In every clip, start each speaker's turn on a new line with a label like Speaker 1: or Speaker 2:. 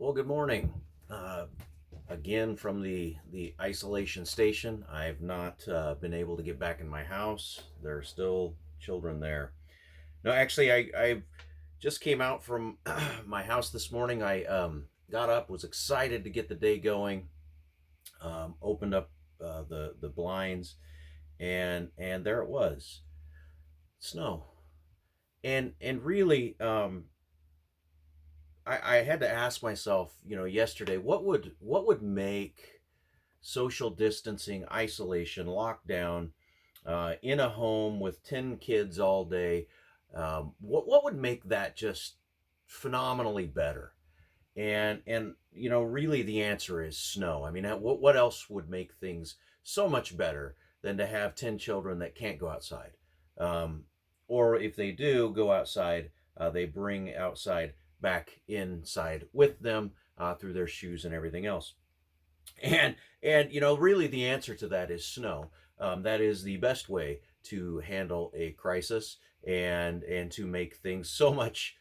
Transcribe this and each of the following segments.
Speaker 1: Well, good morning. Again from the isolation station. I've not been able to get back in my house. There are still children there. No, actually, I just came out from my house this morning. I got up, was excited to get the day going. Opened up the blinds, and there it was, snow. And really, I had to ask myself, yesterday, what would make social distancing, isolation, lockdown, in a home with 10 kids all day, what would make that just phenomenally better? And really the answer is snow. I mean, what else would make things so much better than to have 10 children that can't go outside? Um, or if they do go outside, they bring outside back inside with them through their shoes and everything else. And really the answer to that is snow. That is the best way to handle a crisis and to make things so much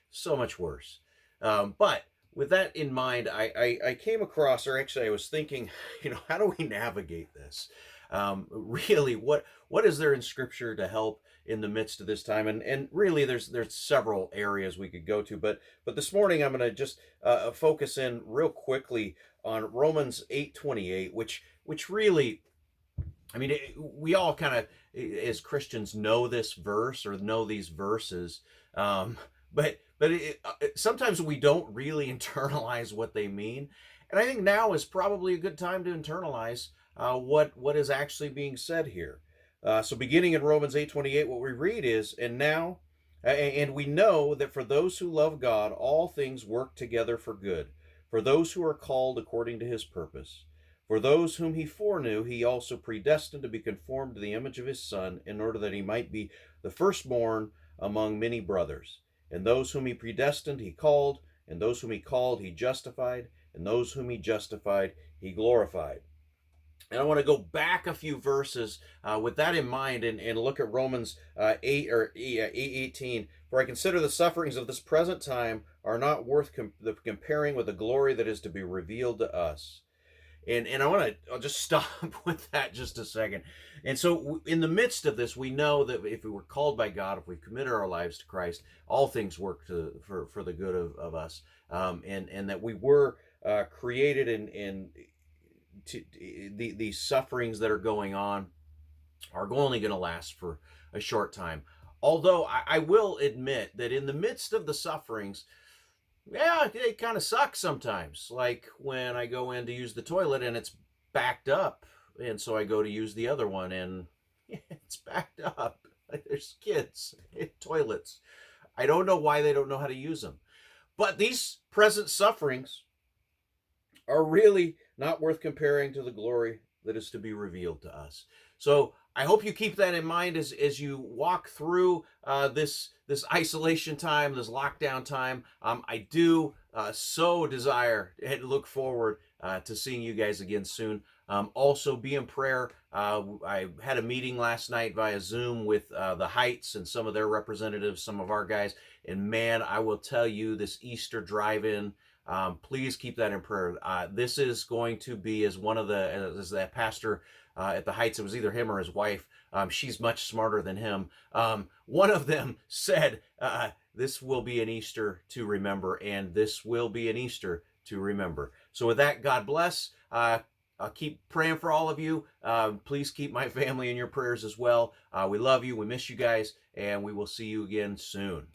Speaker 1: worse. But with that in mind, I came across, or actually I was thinking, how do we navigate this? Really, what is there in Scripture to help in the midst of this time? And really, there's several areas we could go to, but this morning I'm going to just focus in real quickly on Romans 8:28, which really, I mean, we all kind of, as Christians, know this verse or know these verses, but sometimes we don't really internalize what they mean. And I think now is probably a good time to internalize what is actually being said here. So beginning in Romans 8:28, what we read is, and we know that for those who love God, all things work together for good, for those who are called according to his purpose. For those whom he foreknew, he also predestined to be conformed to the image of his Son, in order that he might be the firstborn among many brothers. And those whom he predestined, he called, and those whom he called, he justified, and those whom he justified, he glorified. And I want to go back a few verses with that in mind and look at Romans 8:18. For I consider the sufferings of this present time are not worth comparing with the glory that is to be revealed to us. And I'll just stop with that just a second. And so in the midst of this, we know that if we were called by God, if we committed our lives to Christ, all things work for the good of us. And that we were created in these sufferings that are going on are only going to last for a short time. Although I will admit that in the midst of the sufferings, yeah, it kind of sucks sometimes. Like when I go in to use the toilet and it's backed up, and so I go to use the other one and it's backed up. Like there's kids in toilets. I don't know why they don't know how to use them. But these present sufferings are really not worth comparing to the glory that is to be revealed to us. So I hope you keep that in mind as you walk through this isolation time, this lockdown time. I do so desire and look forward to seeing you guys again soon. Also, be in prayer. I had a meeting last night via Zoom with the Heights and some of their representatives, some of our guys. And man, I will tell you, this Easter drive-in, please keep that in prayer. This is going to be, as that pastor at the Heights, it was either him or his wife. She's much smarter than him. One of them said, this will be an Easter to remember, and this will be an Easter to remember. So with that, God bless. I'll keep praying for all of you. Please keep my family in your prayers as well. We love you. We miss you guys, and we will see you again soon.